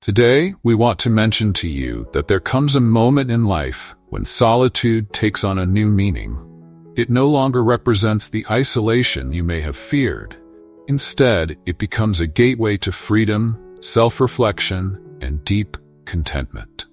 Today, we want to mention to you that there comes a moment in life when solitude takes on a new meaning. It no longer represents the isolation you may have feared. Instead, it becomes a gateway to freedom, self-reflection, and deep contentment.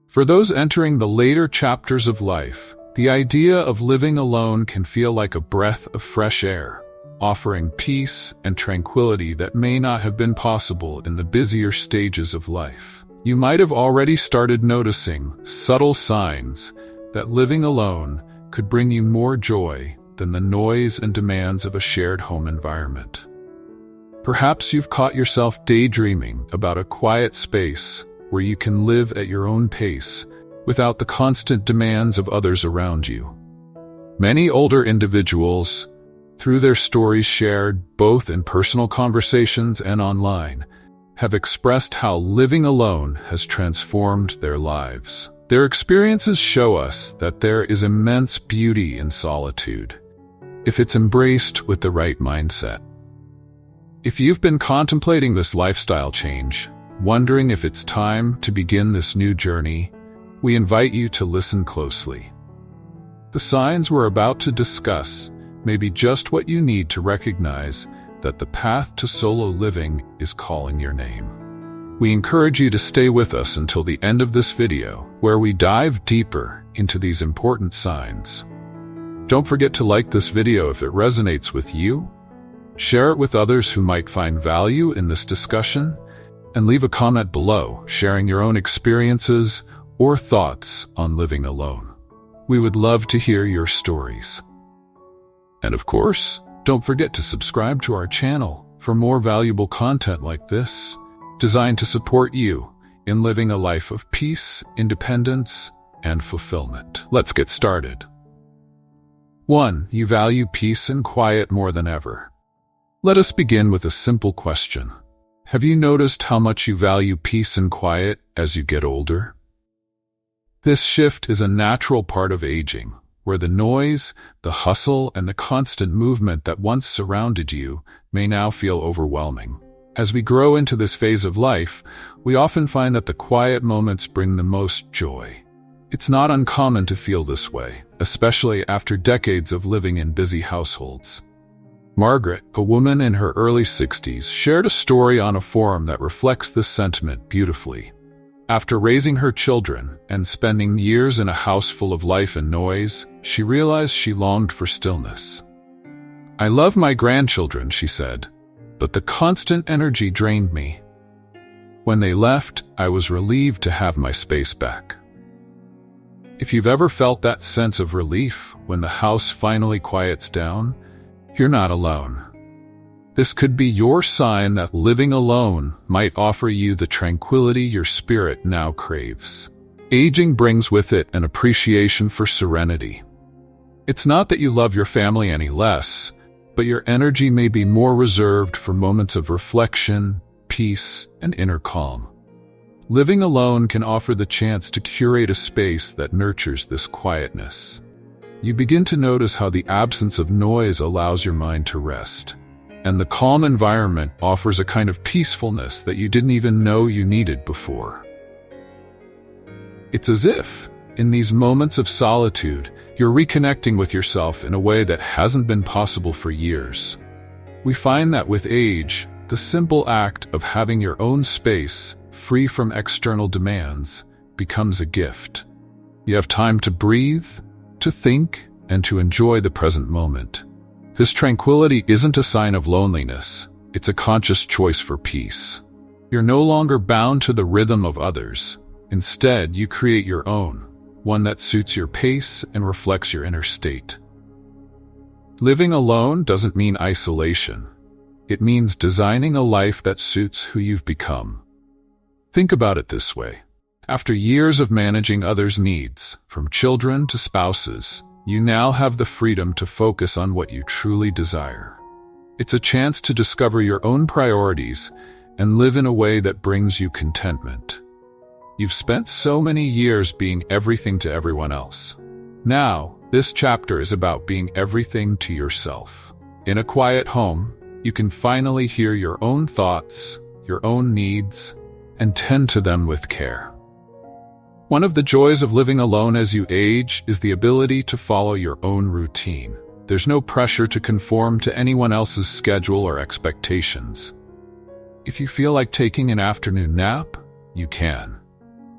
For those entering the later chapters of life, the idea of living alone can feel like a breath of fresh air, offering peace and tranquility that may not have been possible in the busier stages of life. You might have already started noticing subtle signs that living alone could bring you more joy than the noise and demands of a shared home environment. Perhaps you've caught yourself daydreaming about a quiet space where you can live at your own pace without the constant demands of others around you. Many older individuals, through their stories shared both in personal conversations and online, have expressed how living alone has transformed their lives. Their experiences show us that there is immense beauty in solitude, if it's embraced with the right mindset. If you've been contemplating this lifestyle change, wondering if it's time to begin this new journey, we invite you to listen closely. The signs we're about to discuss may be just what you need to recognize that the path to solo living is calling your name. We encourage you to stay with us until the end of this video, where we dive deeper into these important signs. Don't forget to like this video if it resonates with you, share it with others who might find value in this discussion, and leave a comment below sharing your own experiences or thoughts on living alone. We would love to hear your stories. And of course, don't forget to subscribe to our channel for more valuable content like this, designed to support you in living a life of peace, independence, and fulfillment. Let's get started. 1. You value peace and quiet more than ever. Let us begin with a simple question. Have you noticed how much you value peace and quiet as you get older? This shift is a natural part of aging, where the noise, the hustle, and the constant movement that once surrounded you may now feel overwhelming. As we grow into this phase of life, we often find that the quiet moments bring the most joy. It's not uncommon to feel this way, especially after decades of living in busy households. Margaret, a woman in her early 60s, shared a story on a forum that reflects this sentiment beautifully. After raising her children and spending years in a house full of life and noise, she realized she longed for stillness. "I love my grandchildren," she said, "but the constant energy drained me. When they left, I was relieved to have my space back." If you've ever felt that sense of relief when the house finally quiets down, you're not alone. This could be your sign that living alone might offer you the tranquility your spirit now craves. Aging brings with it an appreciation for serenity. It's not that you love your family any less, but your energy may be more reserved for moments of reflection, peace, and inner calm. Living alone can offer the chance to curate a space that nurtures this quietness. You begin to notice how the absence of noise allows your mind to rest, and the calm environment offers a kind of peacefulness that you didn't even know you needed before. It's as if, in these moments of solitude, you're reconnecting with yourself in a way that hasn't been possible for years. We find that with age, the simple act of having your own space, free from external demands, becomes a gift. You have time to breathe, to think, and to enjoy the present moment. This tranquility isn't a sign of loneliness, it's a conscious choice for peace. You're no longer bound to the rhythm of others. Instead, you create your own, one that suits your pace and reflects your inner state. Living alone doesn't mean isolation. It means designing a life that suits who you've become. Think about it this way. After years of managing others' needs, from children to spouses, you now have the freedom to focus on what you truly desire. It's a chance to discover your own priorities and live in a way that brings you contentment. You've spent so many years being everything to everyone else. Now, this chapter is about being everything to yourself. In a quiet home, you can finally hear your own thoughts, your own needs, and tend to them with care. One of the joys of living alone as you age is the ability to follow your own routine. There's no pressure to conform to anyone else's schedule or expectations. If you feel like taking an afternoon nap, you can.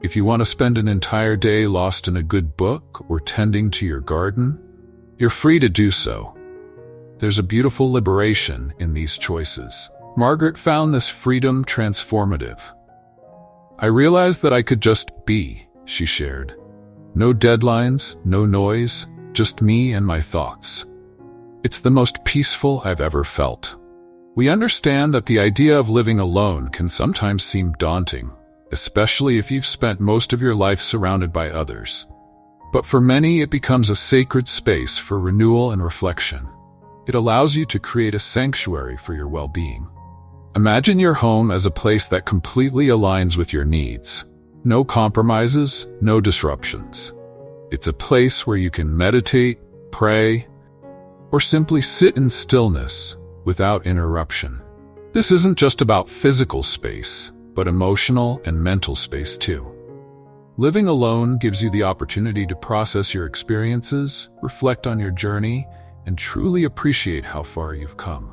If you want to spend an entire day lost in a good book or tending to your garden, you're free to do so. There's a beautiful liberation in these choices. Margaret found this freedom transformative. "I realized that I could just be," she shared. "No deadlines, no noise, just me and my thoughts. It's the most peaceful I've ever felt." We understand that the idea of living alone can sometimes seem daunting, especially if you've spent most of your life surrounded by others. But for many, it becomes a sacred space for renewal and reflection. It allows you to create a sanctuary for your well-being. Imagine your home as a place that completely aligns with your needs. No compromises, no disruptions. It's a place where you can meditate, pray, or simply sit in stillness without interruption. This isn't just about physical space, but emotional and mental space too. Living alone gives you the opportunity to process your experiences, reflect on your journey, and truly appreciate how far you've come.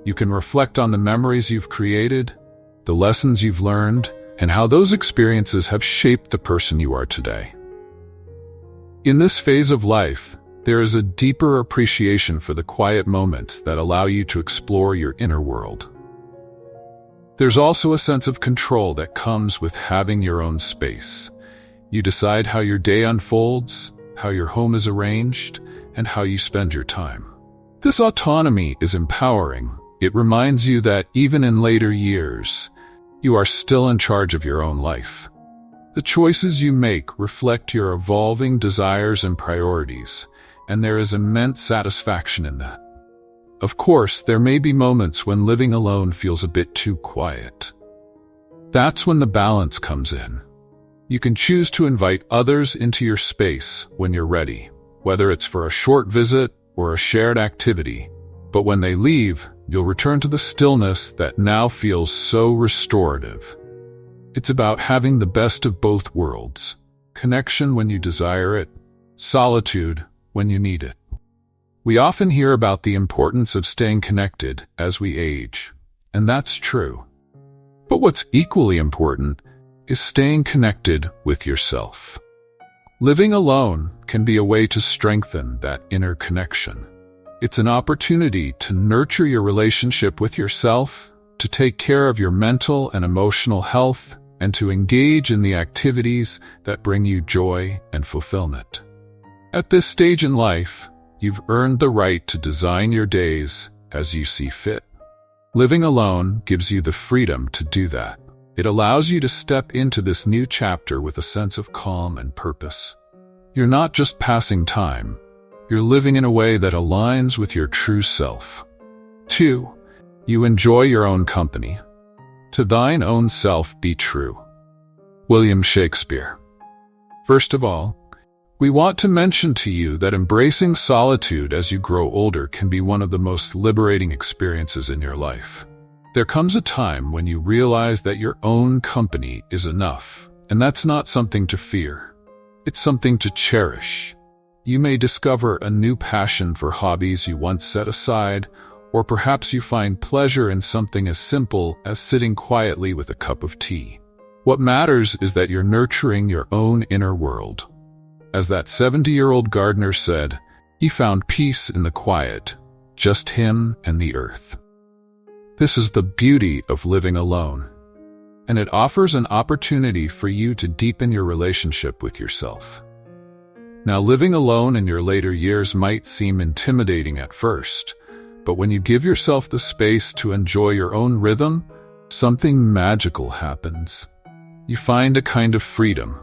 You can reflect on the memories you've created, the lessons you've learned, and how those experiences have shaped the person you are today. In this phase of life, there is a deeper appreciation for the quiet moments that allow you to explore your inner world. There's also a sense of control that comes with having your own space. You decide how your day unfolds, how your home is arranged, and how you spend your time. This autonomy is empowering. It reminds you that even in later years, you are still in charge of your own life. The choices you make reflect your evolving desires and priorities, and there is immense satisfaction in that. Of course, there may be moments when living alone feels a bit too quiet. That's when the balance comes in. You can choose to invite others into your space when you're ready, whether it's for a short visit or a shared activity. But when they leave, you'll return to the stillness that now feels so restorative. It's about having the best of both worlds: connection when you desire it, solitude when you need it. We often hear about the importance of staying connected as we age, and that's true. But what's equally important is staying connected with yourself. Living alone can be a way to strengthen that inner connection. It's an opportunity to nurture your relationship with yourself, to take care of your mental and emotional health, and to engage in the activities that bring you joy and fulfillment. At this stage in life, you've earned the right to design your days as you see fit. Living alone gives you the freedom to do that. It allows you to step into this new chapter with a sense of calm and purpose. You're not just passing time. You're living in a way that aligns with your true self. 2. You enjoy your own company. To thine own self be true. William Shakespeare. First of all, we want to mention to you that embracing solitude as you grow older can be one of the most liberating experiences in your life. There comes a time when you realize that your own company is enough, and that's not something to fear. It's something to cherish. You may discover a new passion for hobbies you once set aside, or perhaps you find pleasure in something as simple as sitting quietly with a cup of tea. What matters is that you're nurturing your own inner world. As that 70-year-old gardener said, he found peace in the quiet, just him and the earth. This is the beauty of living alone, and it offers an opportunity for you to deepen your relationship with yourself. Now, living alone in your later years might seem intimidating at first, but when you give yourself the space to enjoy your own rhythm, something magical happens. You find a kind of freedom.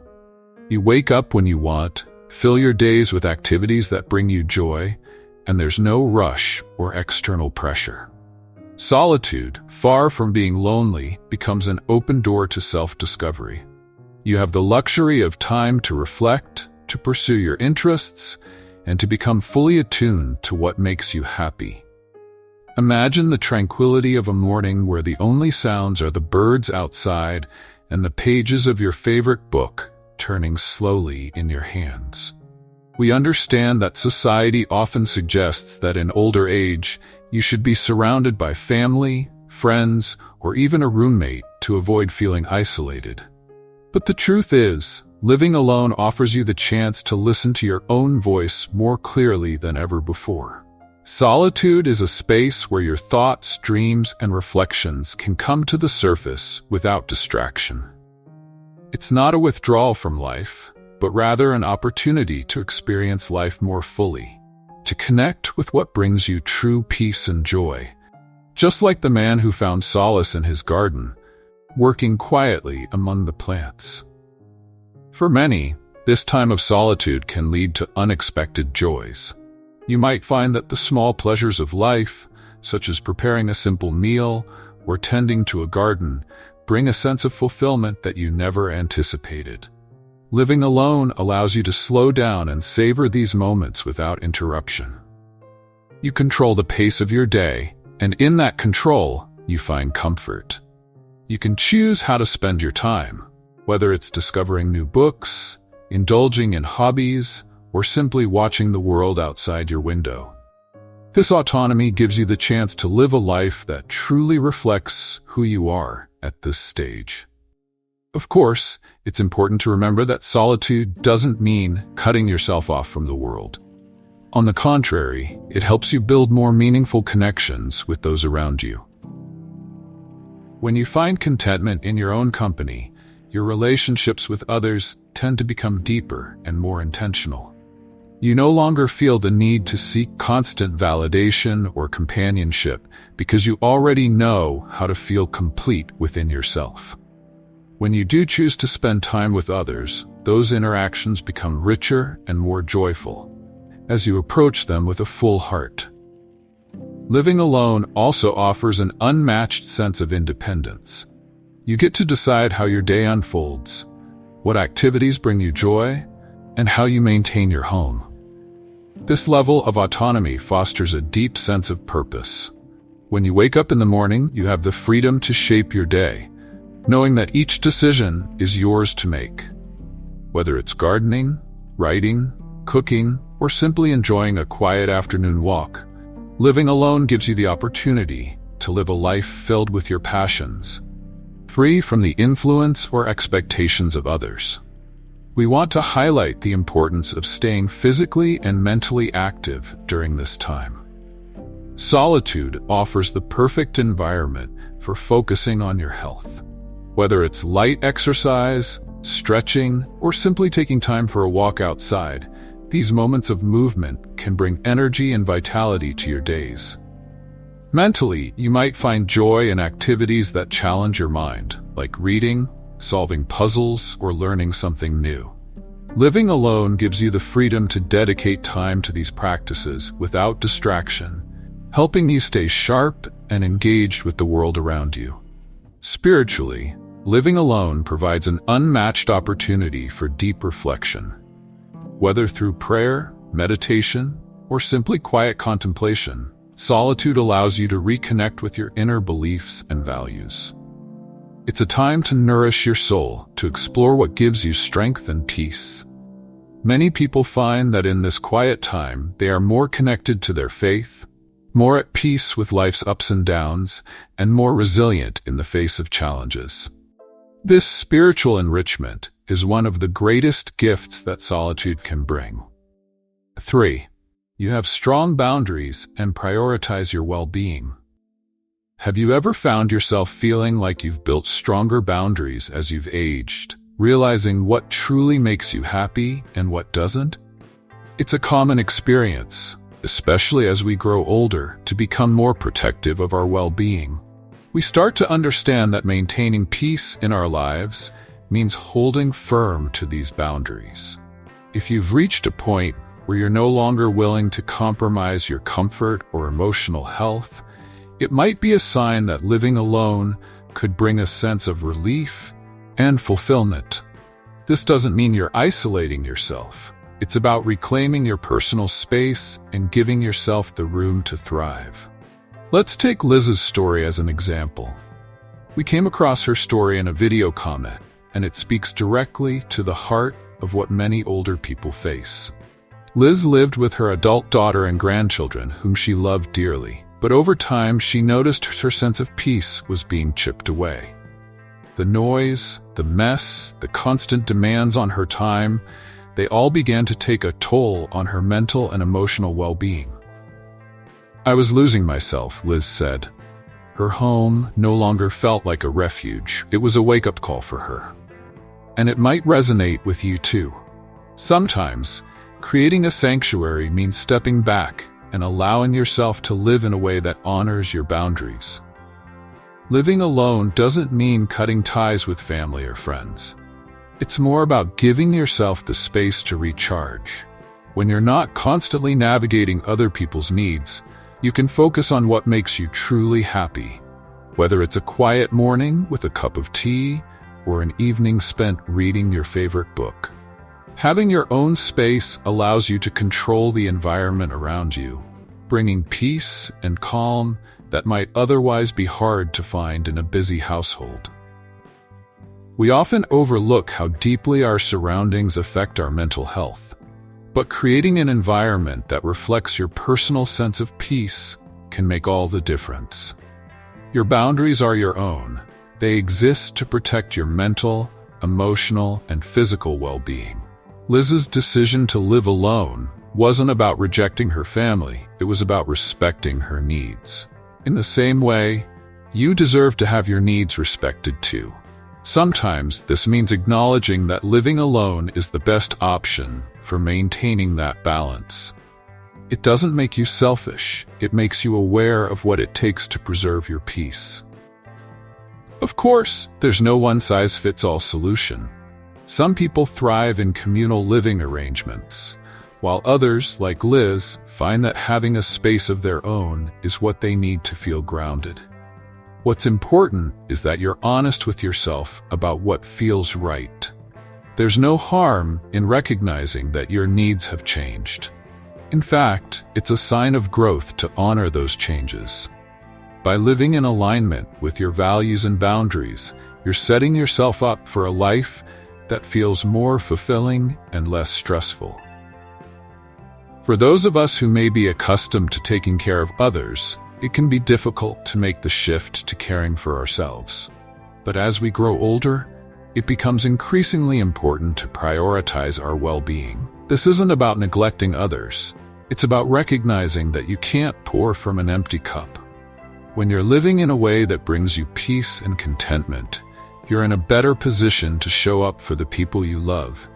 You wake up when you want, fill your days with activities that bring you joy, and there's no rush or external pressure. Solitude, far from being lonely, becomes an open door to self-discovery. You have the luxury of time to reflect, to pursue your interests, and to become fully attuned to what makes you happy. Imagine the tranquility of a morning where the only sounds are the birds outside and the pages of your favorite book turning slowly in your hands. We understand that society often suggests that in older age, you should be surrounded by family, friends, or even a roommate to avoid feeling isolated. But the truth is, living alone offers you the chance to listen to your own voice more clearly than ever before. Solitude is a space where your thoughts, dreams, and reflections can come to the surface without distraction. It's not a withdrawal from life, but rather an opportunity to experience life more fully, to connect with what brings you true peace and joy. Just like the man who found solace in his garden, working quietly among the plants. For many, this time of solitude can lead to unexpected joys. You might find that the small pleasures of life, such as preparing a simple meal or tending to a garden, bring a sense of fulfillment that you never anticipated. Living alone allows you to slow down and savor these moments without interruption. You control the pace of your day, and in that control, you find comfort. You can choose how to spend your time, whether it's discovering new books, indulging in hobbies, or simply watching the world outside your window. This autonomy gives you the chance to live a life that truly reflects who you are at this stage. Of course, it's important to remember that solitude doesn't mean cutting yourself off from the world. On the contrary, it helps you build more meaningful connections with those around you. When you find contentment in your own company, your relationships with others tend to become deeper and more intentional. You no longer feel the need to seek constant validation or companionship because you already know how to feel complete within yourself. When you do choose to spend time with others, those interactions become richer and more joyful, as you approach them with a full heart. Living alone also offers an unmatched sense of independence. You get to decide how your day unfolds, what activities bring you joy, and how you maintain your home. This level of autonomy fosters a deep sense of purpose. When you wake up in the morning, you have the freedom to shape your day, knowing that each decision is yours to make. Whether it's gardening, writing, cooking, or simply enjoying a quiet afternoon walk, living alone gives you the opportunity to live a life filled with your passions, free from the influence or expectations of others. We want to highlight the importance of staying physically and mentally active during this time. Solitude offers the perfect environment for focusing on your health. Whether it's light exercise, stretching, or simply taking time for a walk outside, these moments of movement can bring energy and vitality to your days. Mentally, you might find joy in activities that challenge your mind, like reading, solving puzzles, or learning something new. Living alone gives you the freedom to dedicate time to these practices without distraction, helping you stay sharp and engaged with the world around you. Spiritually, living alone provides an unmatched opportunity for deep reflection. Whether through prayer, meditation, or simply quiet contemplation, solitude allows you to reconnect with your inner beliefs and values. It's a time to nourish your soul, to explore what gives you strength and peace. Many people find that in this quiet time, they are more connected to their faith, more at peace with life's ups and downs, and more resilient in the face of challenges. This spiritual enrichment is one of the greatest gifts that solitude can bring. 3. You have strong boundaries and prioritize your well-being. Have you ever found yourself feeling like you've built stronger boundaries as you've aged, realizing what truly makes you happy and what doesn't? It's a common experience, especially as we grow older, to become more protective of our well-being. We start to understand that maintaining peace in our lives means holding firm to these boundaries. If you've reached a point where you're no longer willing to compromise your comfort or emotional health, it might be a sign that living alone could bring a sense of relief and fulfillment. This doesn't mean you're isolating yourself. It's about reclaiming your personal space and giving yourself the room to thrive. Let's take Liz's story as an example. We came across her story in a video comment, and it speaks directly to the heart of what many older people face. Liz lived with her adult daughter and grandchildren, whom she loved dearly, but over time she noticed her sense of peace was being chipped away. The noise, the mess, the constant demands on her time, they all began to take a toll on her mental and emotional well-being. "I was losing myself," Liz said. Her home no longer felt like a refuge. It was a wake-up call for her. And it might resonate with you too. Sometimes, creating a sanctuary means stepping back and allowing yourself to live in a way that honors your boundaries. Living alone doesn't mean cutting ties with family or friends. It's more about giving yourself the space to recharge. When you're not constantly navigating other people's needs, you can focus on what makes you truly happy, whether it's a quiet morning with a cup of tea or an evening spent reading your favorite book. Having your own space allows you to control the environment around you, bringing peace and calm that might otherwise be hard to find in a busy household. We often overlook how deeply our surroundings affect our mental health. But creating an environment that reflects your personal sense of peace can make all the difference. Your boundaries are your own. They exist to protect your mental, emotional, and physical well-being. Liz's decision to live alone wasn't about rejecting her family, it was about respecting her needs. In the same way, you deserve to have your needs respected too. Sometimes this means acknowledging that living alone is the best option for maintaining that balance. It doesn't make you selfish, it makes you aware of what it takes to preserve your peace. Of course, there's no one-size-fits-all solution. Some people thrive in communal living arrangements, while others, like Liz, find that having a space of their own is what they need to feel grounded. What's important is that you're honest with yourself about what feels right. There's no harm in recognizing that your needs have changed. In fact, it's a sign of growth to honor those changes. By living in alignment with your values and boundaries, you're setting yourself up for a life that feels more fulfilling and less stressful. For those of us who may be accustomed to taking care of others, it can be difficult to make the shift to caring for ourselves. But as we grow older, it becomes increasingly important to prioritize our well-being. This isn't about neglecting others. It's about recognizing that you can't pour from an empty cup. When you're living in a way that brings you peace and contentment, you're in a better position to show up for the people you love,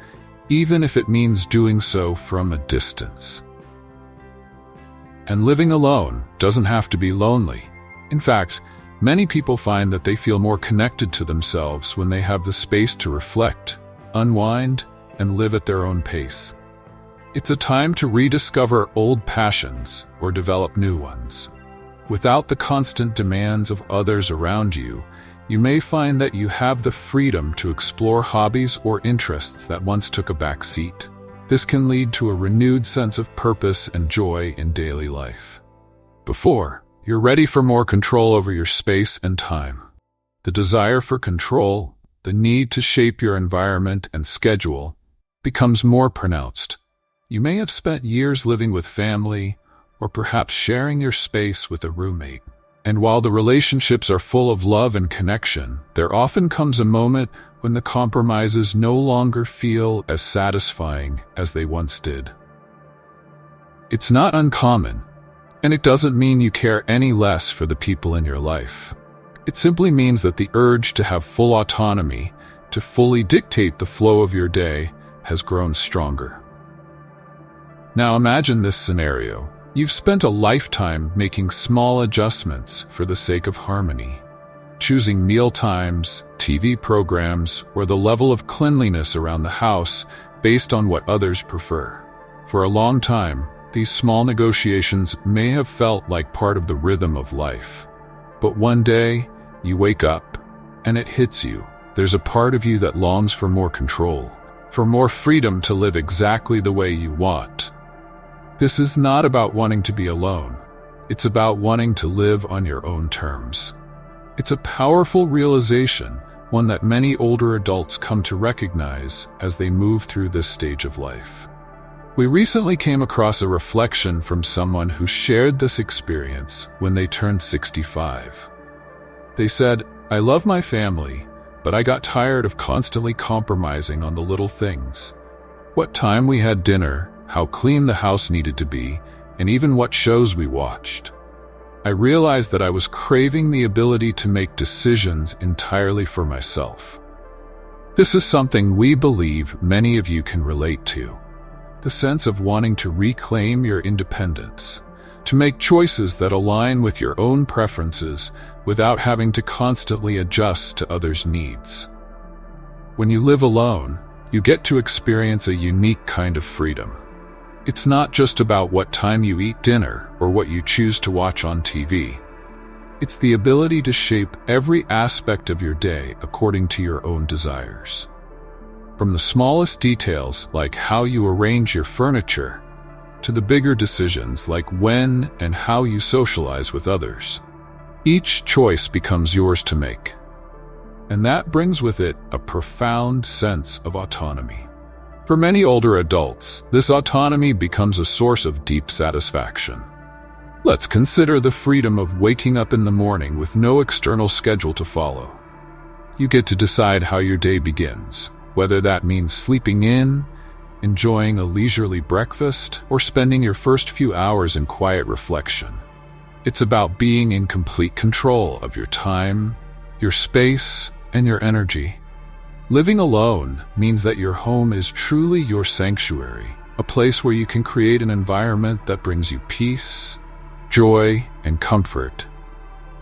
even if it means doing so from a distance. And living alone doesn't have to be lonely. In fact, many people find that they feel more connected to themselves when they have the space to reflect, unwind, and live at their own pace. It's a time to rediscover old passions or develop new ones. Without the constant demands of others around you, you may find that you have the freedom to explore hobbies or interests that once took a back seat. This can lead to a renewed sense of purpose and joy in daily life. Before, you're ready for more control over your space and time. The desire for control, the need to shape your environment and schedule, becomes more pronounced. You may have spent years living with family, or perhaps sharing your space with a roommate. And while the relationships are full of love and connection, there often comes a moment when the compromises no longer feel as satisfying as they once did. It's not uncommon, and it doesn't mean you care any less for the people in your life. It simply means that the urge to have full autonomy, to fully dictate the flow of your day, has grown stronger. Now imagine this scenario. You've spent a lifetime making small adjustments for the sake of harmony, choosing meal times, TV programs, or the level of cleanliness around the house based on what others prefer. For a long time, these small negotiations may have felt like part of the rhythm of life. But one day, you wake up, and it hits you. There's a part of you that longs for more control, for more freedom to live exactly the way you want. This is not about wanting to be alone. It's about wanting to live on your own terms. It's a powerful realization, one that many older adults come to recognize as they move through this stage of life. We recently came across a reflection from someone who shared this experience when they turned 65. They said, "I love my family, but I got tired of constantly compromising on the little things. What time we had dinner, how clean the house needed to be, and even what shows we watched. I realized that I was craving the ability to make decisions entirely for myself." This is something we believe many of you can relate to. The sense of wanting to reclaim your independence, to make choices that align with your own preferences without having to constantly adjust to others' needs. When you live alone, you get to experience a unique kind of freedom. It's not just about what time you eat dinner or what you choose to watch on TV. It's the ability to shape every aspect of your day according to your own desires. From the smallest details like how you arrange your furniture, to the bigger decisions like when and how you socialize with others. Each choice becomes yours to make. And that brings with it a profound sense of autonomy. For many older adults, this autonomy becomes a source of deep satisfaction. Let's consider the freedom of waking up in the morning with no external schedule to follow. You get to decide how your day begins, whether that means sleeping in, enjoying a leisurely breakfast, or spending your first few hours in quiet reflection. It's about being in complete control of your time, your space, and your energy. Living alone means that your home is truly your sanctuary, a place where you can create an environment that brings you peace, joy, and comfort.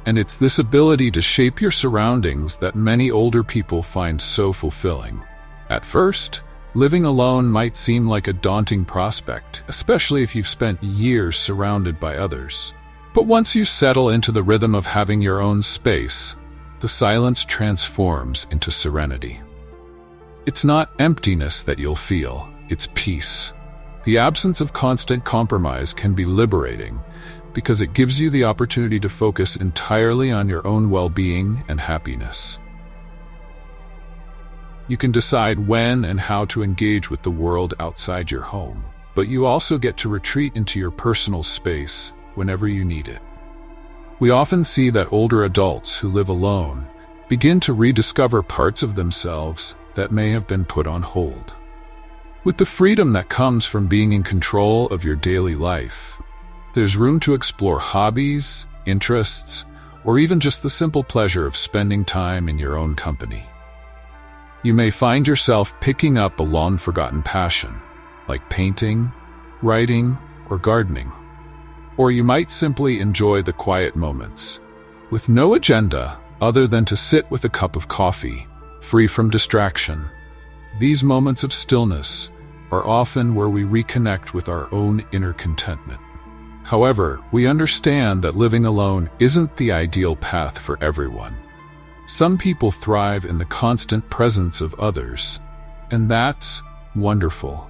And it's this ability to shape your surroundings that many older people find so fulfilling. At first, living alone might seem like a daunting prospect, especially if you've spent years surrounded by others. But once you settle into the rhythm of having your own space, the silence transforms into serenity. It's not emptiness that you'll feel, it's peace. The absence of constant compromise can be liberating because it gives you the opportunity to focus entirely on your own well-being and happiness. You can decide when and how to engage with the world outside your home, but you also get to retreat into your personal space whenever you need it. We often see that older adults who live alone begin to rediscover parts of themselves that may have been put on hold. With the freedom that comes from being in control of your daily life, there's room to explore hobbies, interests, or even just the simple pleasure of spending time in your own company. You may find yourself picking up a long-forgotten passion, like painting, writing, or gardening. Or you might simply enjoy the quiet moments, with no agenda other than to sit with a cup of coffee, free from distraction. These moments of stillness are often where we reconnect with our own inner contentment. However, we understand that living alone isn't the ideal path for everyone. Some people thrive in the constant presence of others, and that's wonderful.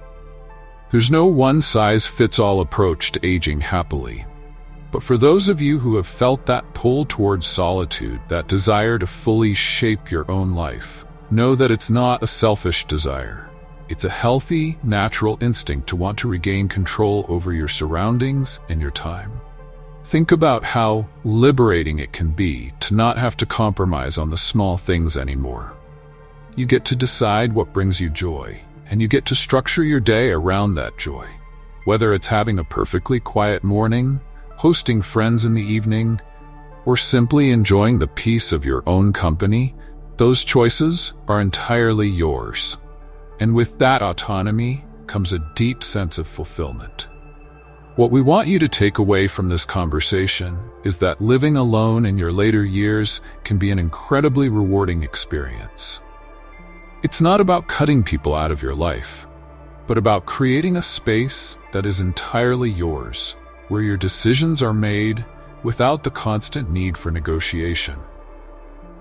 There's no one-size-fits-all approach to aging happily. But for those of you who have felt that pull towards solitude, that desire to fully shape your own life, know that it's not a selfish desire. It's a healthy, natural instinct to want to regain control over your surroundings and your time. Think about how liberating it can be to not have to compromise on the small things anymore. You get to decide what brings you joy, and you get to structure your day around that joy. Whether it's having a perfectly quiet morning, hosting friends in the evening, or simply enjoying the peace of your own company, those choices are entirely yours. And with that autonomy comes a deep sense of fulfillment. What we want you to take away from this conversation is that living alone in your later years can be an incredibly rewarding experience. It's not about cutting people out of your life, but about creating a space that is entirely yours, where your decisions are made without the constant need for negotiation.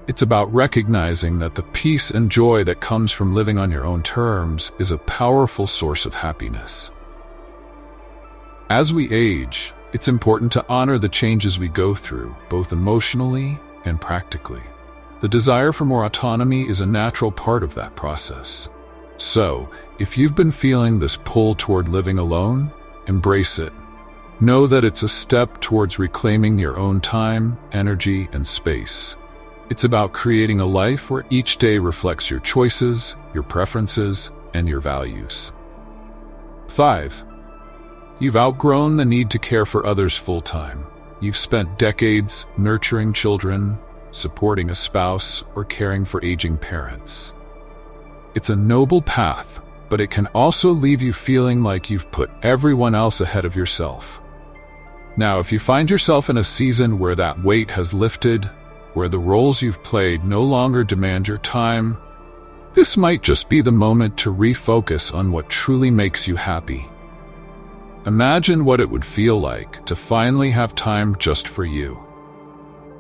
It's about recognizing that the peace and joy that comes from living on your own terms is a powerful source of happiness. As we age, it's important to honor the changes we go through, both emotionally and practically. The desire for more autonomy is a natural part of that process. So, if you've been feeling this pull toward living alone, embrace it. Know that it's a step towards reclaiming your own time, energy, and space. It's about creating a life where each day reflects your choices, your preferences, and your values. 5. You've outgrown the need to care for others full-time. You've spent decades nurturing children, supporting a spouse, or caring for aging parents. It's a noble path, but it can also leave you feeling like you've put everyone else ahead of yourself. Now, if you find yourself in a season where that weight has lifted, where the roles you've played no longer demand your time, this might just be the moment to refocus on what truly makes you happy. Imagine what it would feel like to finally have time just for you.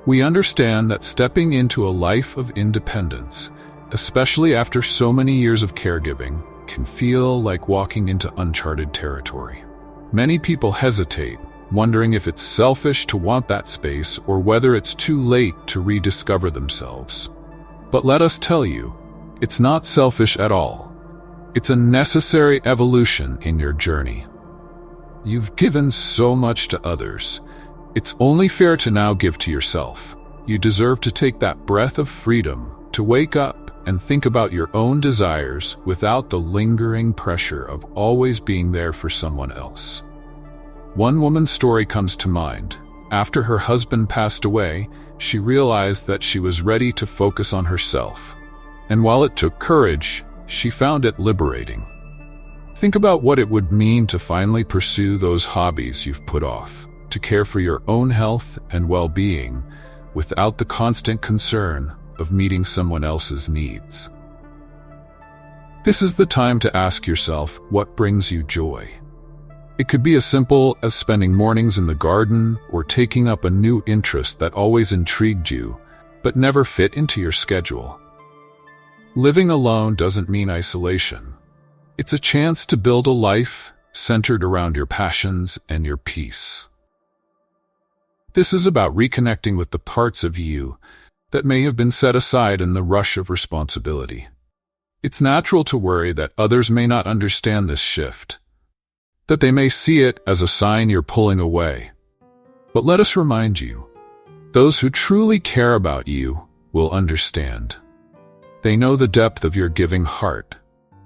We understand that stepping into a life of independence, especially after so many years of caregiving, can feel like walking into uncharted territory. Many people hesitate, wondering if it's selfish to want that space or whether it's too late to rediscover themselves. But let us tell you, it's not selfish at all. It's a necessary evolution in your journey. You've given so much to others. It's only fair to now give to yourself. You deserve to take that breath of freedom, to wake up and think about your own desires without the lingering pressure of always being there for someone else. One woman's story comes to mind. After her husband passed away, she realized that she was ready to focus on herself. And while it took courage, she found it liberating. Think about what it would mean to finally pursue those hobbies you've put off, to care for your own health and well-being without the constant concern of meeting someone else's needs. This is the time to ask yourself what brings you joy. It could be as simple as spending mornings in the garden or taking up a new interest that always intrigued you, but never fit into your schedule. Living alone doesn't mean isolation. It's a chance to build a life centered around your passions and your peace. This is about reconnecting with the parts of you that may have been set aside in the rush of responsibility. It's natural to worry that others may not understand this shift, that they may see it as a sign you're pulling away. But let us remind you, those who truly care about you will understand. They know the depth of your giving heart,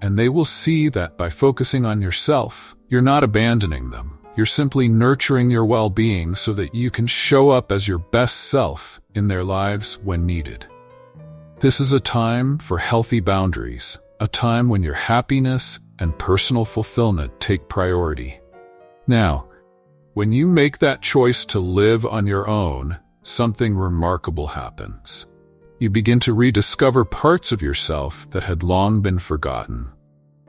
and they will see that by focusing on yourself, you're not abandoning them. You're simply nurturing your well-being so that you can show up as your best self in their lives when needed. This is a time for healthy boundaries, a time when your happiness and personal fulfillment take priority. Now, when you make that choice to live on your own, something remarkable happens. You begin to rediscover parts of yourself that had long been forgotten.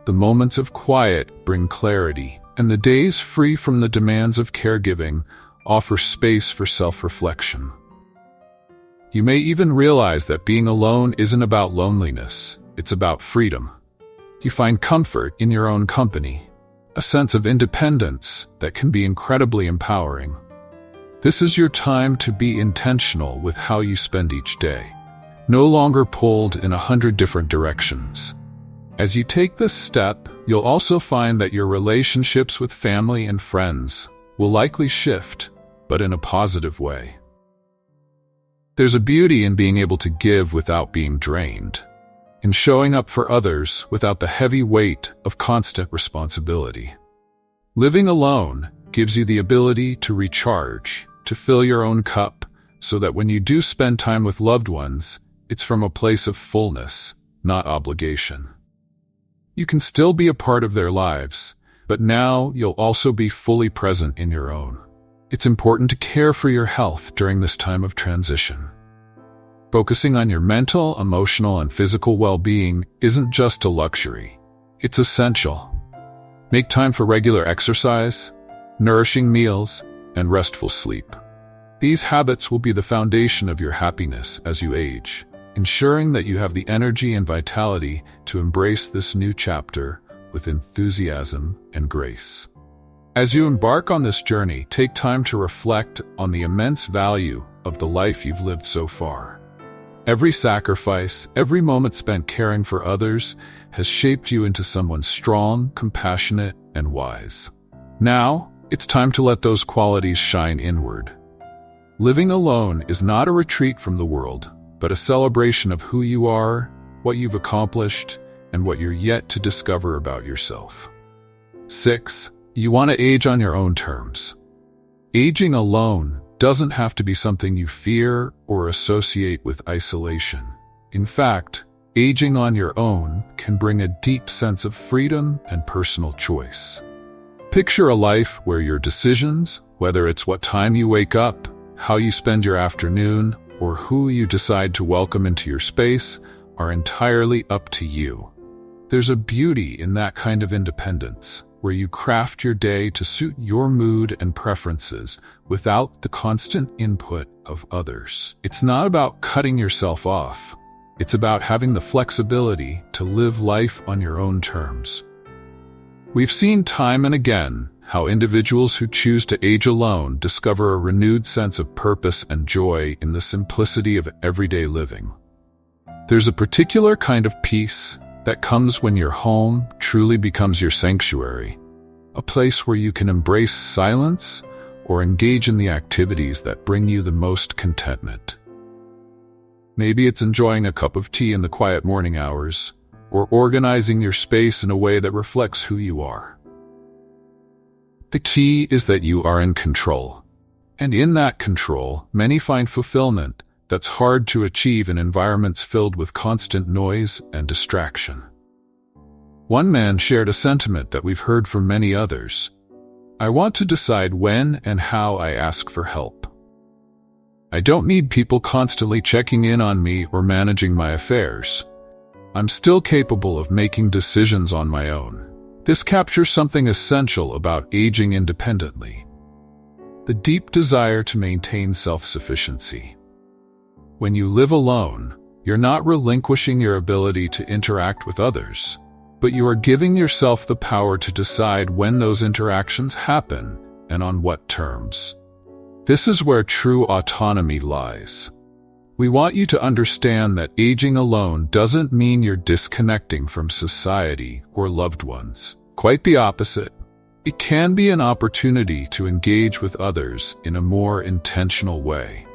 The moments of quiet bring clarity, and the days free from the demands of caregiving offer space for self-reflection. You may even realize that being alone isn't about loneliness, it's about freedom. You find comfort in your own company, a sense of independence that can be incredibly empowering. This is your time to be intentional with how you spend each day, no longer pulled in 100 different directions. As you take this step, you'll also find that your relationships with family and friends will likely shift, but in a positive way. There's a beauty in being able to give without being drained, in showing up for others without the heavy weight of constant responsibility. Living alone gives you the ability to recharge, to fill your own cup, so that when you do spend time with loved ones, it's from a place of fullness, not obligation. You can still be a part of their lives, but now you'll also be fully present in your own. It's important to care for your health during this time of transition. Focusing on your mental, emotional, and physical well-being isn't just a luxury. It's essential. Make time for regular exercise, nourishing meals, and restful sleep. These habits will be the foundation of your happiness as you age, ensuring that you have the energy and vitality to embrace this new chapter with enthusiasm and grace. As you embark on this journey, take time to reflect on the immense value of the life you've lived so far. Every sacrifice, every moment spent caring for others has shaped you into someone strong, compassionate, and wise. Now, it's time to let those qualities shine inward. Living alone is not a retreat from the world, but a celebration of who you are, what you've accomplished, and what you're yet to discover about yourself. 6. You want to age on your own terms. Aging alone doesn't have to be something you fear or associate with isolation. In fact, aging on your own can bring a deep sense of freedom and personal choice. Picture a life where your decisions, whether it's what time you wake up, how you spend your afternoon, or who you decide to welcome into your space, are entirely up to you. There's a beauty in that kind of independence, where you craft your day to suit your mood and preferences without the constant input of others. It's not about cutting yourself off. It's about having the flexibility to live life on your own terms. We've seen time and again how individuals who choose to age alone discover a renewed sense of purpose and joy in the simplicity of everyday living. There's a particular kind of peace that comes when your home truly becomes your sanctuary, a place where you can embrace silence or engage in the activities that bring you the most contentment. Maybe it's enjoying a cup of tea in the quiet morning hours, or organizing your space in a way that reflects who you are. The key is that you are in control, and in that control, many find fulfillment that's hard to achieve in environments filled with constant noise and distraction. One man shared a sentiment that we've heard from many others. I want to decide when and how I ask for help. I don't need people constantly checking in on me or managing my affairs. I'm still capable of making decisions on my own. This captures something essential about aging independently: the deep desire to maintain self-sufficiency. When you live alone, you're not relinquishing your ability to interact with others, but you are giving yourself the power to decide when those interactions happen and on what terms. This is where true autonomy lies. We want you to understand that aging alone doesn't mean you're disconnecting from society or loved ones. Quite the opposite. It can be an opportunity to engage with others in a more intentional way.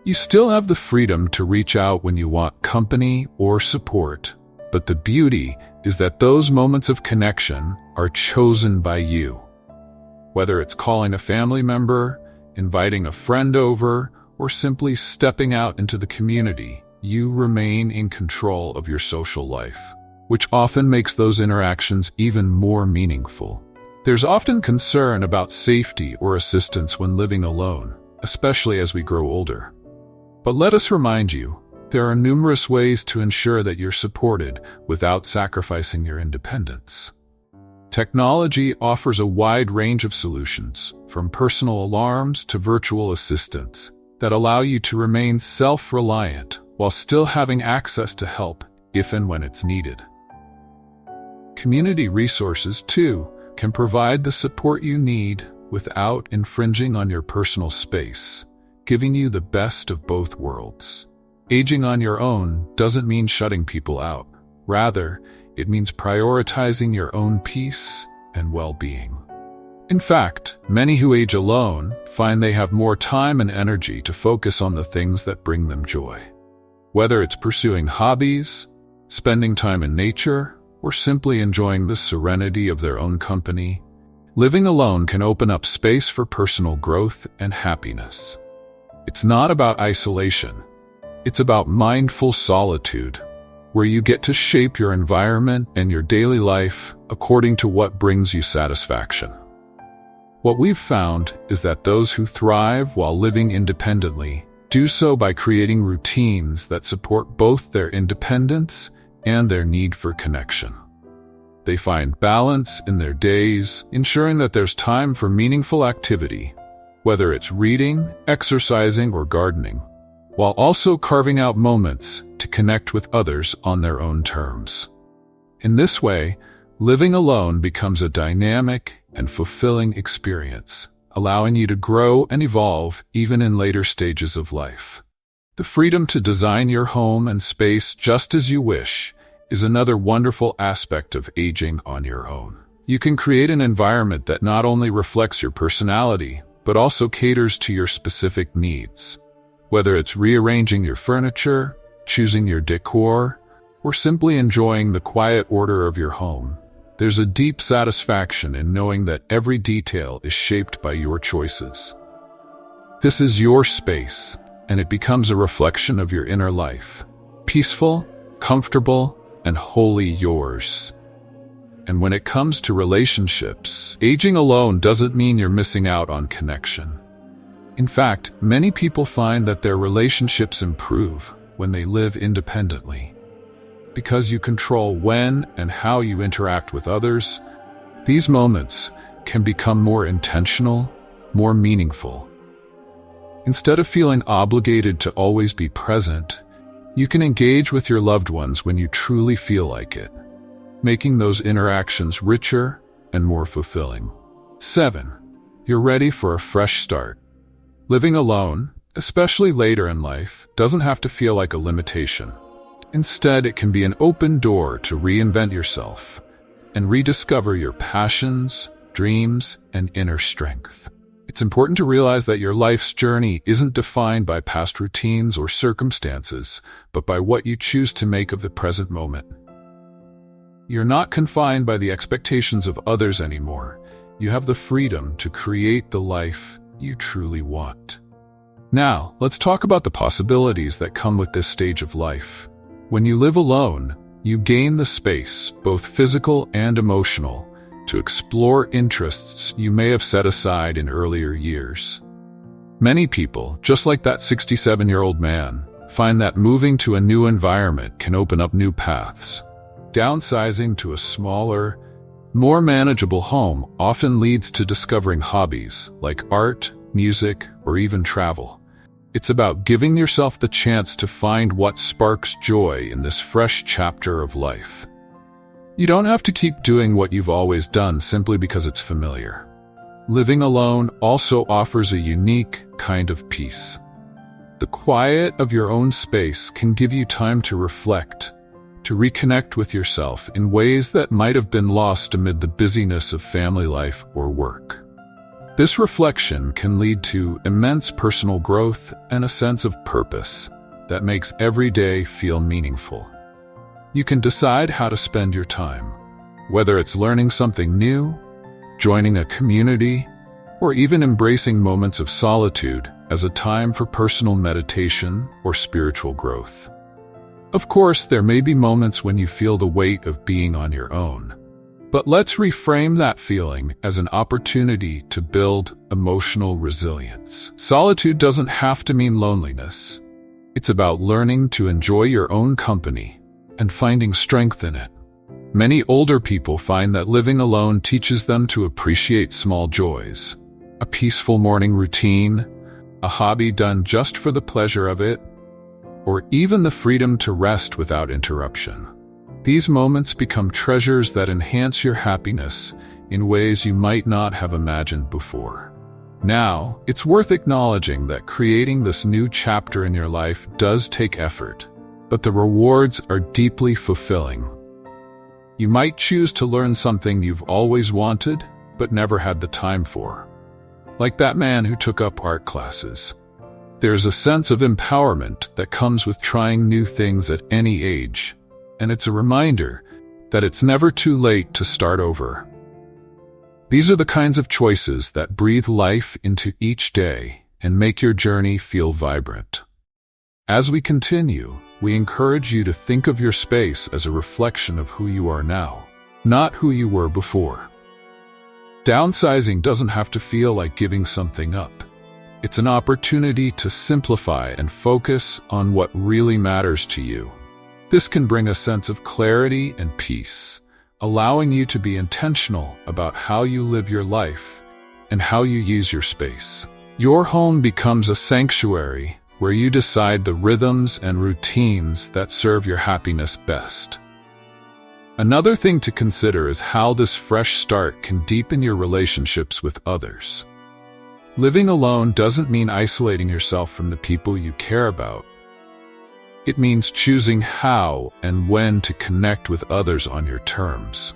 You still have the freedom to reach out when you want company or support, but the beauty is that those moments of connection are chosen by you. Whether it's calling a family member, inviting a friend over, or simply stepping out into the community, you remain in control of your social life, which often makes those interactions even more meaningful. There's often concern about safety or assistance when living alone, especially as we grow older. But let us remind you, there are numerous ways to ensure that you're supported without sacrificing your independence. Technology offers a wide range of solutions, from personal alarms to virtual assistants, that allow you to remain self-reliant while still having access to help if and when it's needed. Community resources, too, can provide the support you need without infringing on your personal space, giving you the best of both worlds. Aging on your own doesn't mean shutting people out. Rather, it means prioritizing your own peace and well-being. In fact, many who age alone find they have more time and energy to focus on the things that bring them joy. Whether it's pursuing hobbies, spending time in nature, or simply enjoying the serenity of their own company, living alone can open up space for personal growth and happiness. It's not about isolation. It's about mindful solitude, where you get to shape your environment and your daily life according to what brings you satisfaction. What we've found is that those who thrive while living independently do so by creating routines that support both their independence and their need for connection. They find balance in their days, ensuring that there's time for meaningful activity, whether it's reading, exercising, or gardening, while also carving out moments to connect with others on their own terms. In this way, living alone becomes a dynamic and fulfilling experience, allowing you to grow and evolve even in later stages of life. The freedom to design your home and space just as you wish is another wonderful aspect of aging on your own. You can create an environment that not only reflects your personality, but also caters to your specific needs. Whether it's rearranging your furniture, choosing your decor, or simply enjoying the quiet order of your home, there's a deep satisfaction in knowing that every detail is shaped by your choices. This is your space, and it becomes a reflection of your inner life. Peaceful, comfortable, and wholly yours. And when it comes to relationships, aging alone doesn't mean you're missing out on connection. In fact, many people find that their relationships improve when they live independently. Because you control when and how you interact with others, these moments can become more intentional, more meaningful. Instead of feeling obligated to always be present, you can engage with your loved ones when you truly feel like it, making those interactions richer and more fulfilling. 7. You're ready for a fresh start. Living alone, especially later in life, doesn't have to feel like a limitation. Instead, it can be an open door to reinvent yourself and rediscover your passions, dreams, and inner strength. It's important to realize that your life's journey isn't defined by past routines or circumstances, but by what you choose to make of the present moment. You're not confined by the expectations of others anymore. You have the freedom to create the life you truly want. Now, let's talk about the possibilities that come with this stage of life. When you live alone, you gain the space, both physical and emotional, to explore interests you may have set aside in earlier years. Many people, just like that 67-year-old man, find that moving to a new environment can open up new paths. Downsizing to a smaller, more manageable home often leads to discovering hobbies like art, music, or even travel. It's about giving yourself the chance to find what sparks joy in this fresh chapter of life. You don't have to keep doing what you've always done simply because it's familiar. Living alone also offers a unique kind of peace. The quiet of your own space can give you time to reflect, to reconnect with yourself in ways that might have been lost amid the busyness of family life or work. This reflection can lead to immense personal growth and a sense of purpose that makes every day feel meaningful. You can decide how to spend your time, whether it's learning something new, joining a community, or even embracing moments of solitude as a time for personal meditation or spiritual growth. Of course, there may be moments when you feel the weight of being on your own. But let's reframe that feeling as an opportunity to build emotional resilience. Solitude doesn't have to mean loneliness. It's about learning to enjoy your own company and finding strength in it. Many older people find that living alone teaches them to appreciate small joys. A peaceful morning routine, a hobby done just for the pleasure of it, or even the freedom to rest without interruption. These moments become treasures that enhance your happiness in ways you might not have imagined before. Now, it's worth acknowledging that creating this new chapter in your life does take effort, but the rewards are deeply fulfilling. You might choose to learn something you've always wanted, but never had the time for. Like that man who took up art classes. There's a sense of empowerment that comes with trying new things at any age. And it's a reminder that it's never too late to start over. These are the kinds of choices that breathe life into each day and make your journey feel vibrant. As we continue, we encourage you to think of your space as a reflection of who you are now, not who you were before. Downsizing doesn't have to feel like giving something up. It's an opportunity to simplify and focus on what really matters to you. This can bring a sense of clarity and peace, allowing you to be intentional about how you live your life and how you use your space. Your home becomes a sanctuary where you decide the rhythms and routines that serve your happiness best. Another thing to consider is how this fresh start can deepen your relationships with others. Living alone doesn't mean isolating yourself from the people you care about. It means choosing how and when to connect with others on your terms.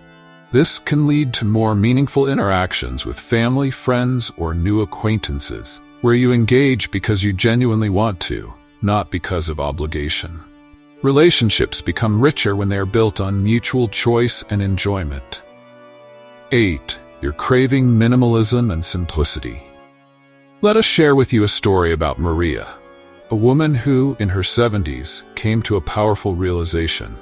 This can lead to more meaningful interactions with family, friends, or new acquaintances, where you engage because you genuinely want to, not because of obligation. Relationships become richer when they are built on mutual choice and enjoyment. 8. You're craving minimalism and simplicity. Let us share with you a story about Maria, a woman who, in her 70s, came to a powerful realization.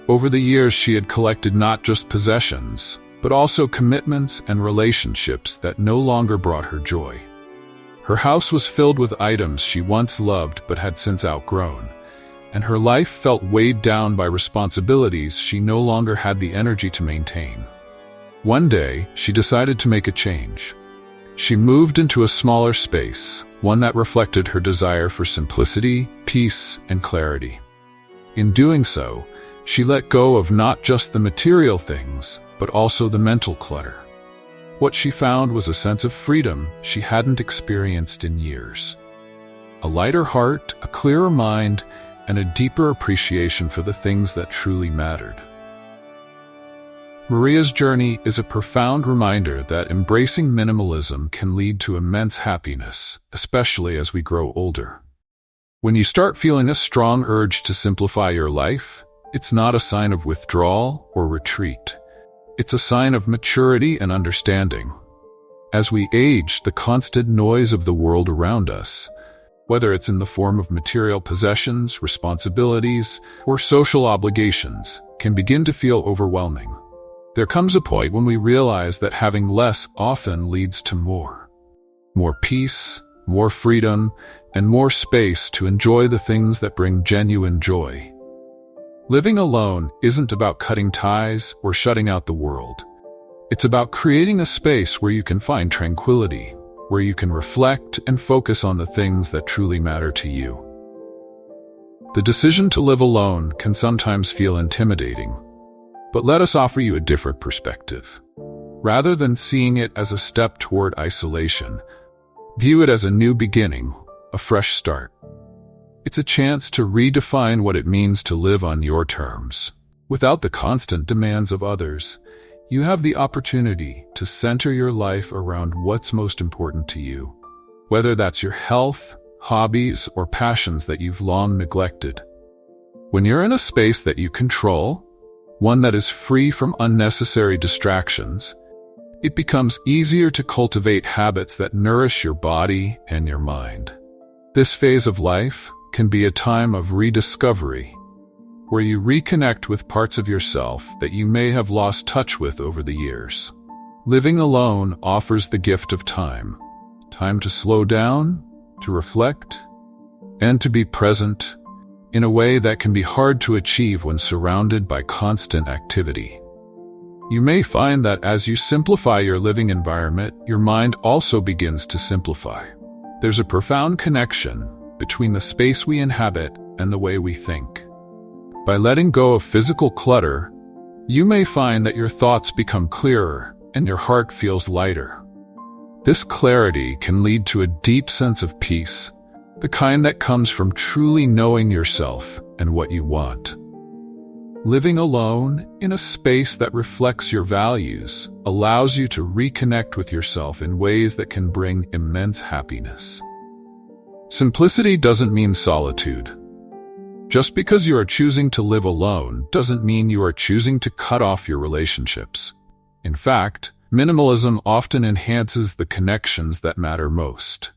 Over the years, she had collected not just possessions, but also commitments and relationships that no longer brought her joy. Her house was filled with items she once loved but had since outgrown, and her life felt weighed down by responsibilities she no longer had the energy to maintain. One day, she decided to make a change. She moved into a smaller space, one that reflected her desire for simplicity, peace, and clarity. In doing so, she let go of not just the material things, but also the mental clutter. What she found was a sense of freedom she hadn't experienced in years. A lighter heart, a clearer mind, and a deeper appreciation for the things that truly mattered. Maria's journey is a profound reminder that embracing minimalism can lead to immense happiness, especially as we grow older. When you start feeling a strong urge to simplify your life, it's not a sign of withdrawal or retreat. It's a sign of maturity and understanding. As we age, the constant noise of the world around us, whether it's in the form of material possessions, responsibilities, or social obligations, can begin to feel overwhelming. There comes a point when we realize that having less often leads to more. More peace, more freedom, and more space to enjoy the things that bring genuine joy. Living alone isn't about cutting ties or shutting out the world. It's about creating a space where you can find tranquility, where you can reflect and focus on the things that truly matter to you. The decision to live alone can sometimes feel intimidating, but let us offer you a different perspective. Rather than seeing it as a step toward isolation, view it as a new beginning, a fresh start. It's a chance to redefine what it means to live on your terms. Without the constant demands of others, you have the opportunity to center your life around what's most important to you, whether that's your health, hobbies, or passions that you've long neglected. When you're in a space that you control, one that is free from unnecessary distractions, it becomes easier to cultivate habits that nourish your body and your mind. This phase of life can be a time of rediscovery, where you reconnect with parts of yourself that you may have lost touch with over the years. Living alone offers the gift of time to slow down, to reflect, and to be present in a way that can be hard to achieve when surrounded by constant activity. You may find that as you simplify your living environment, your mind also begins to simplify. There's a profound connection between the space we inhabit and the way we think. By letting go of physical clutter, you may find that your thoughts become clearer and your heart feels lighter. This clarity can lead to a deep sense of peace, the kind that comes from truly knowing yourself and what you want. Living alone in a space that reflects your values allows you to reconnect with yourself in ways that can bring immense happiness. Simplicity doesn't mean solitude. Just because you are choosing to live alone doesn't mean you are choosing to cut off your relationships. In fact, minimalism often enhances the connections that matter most.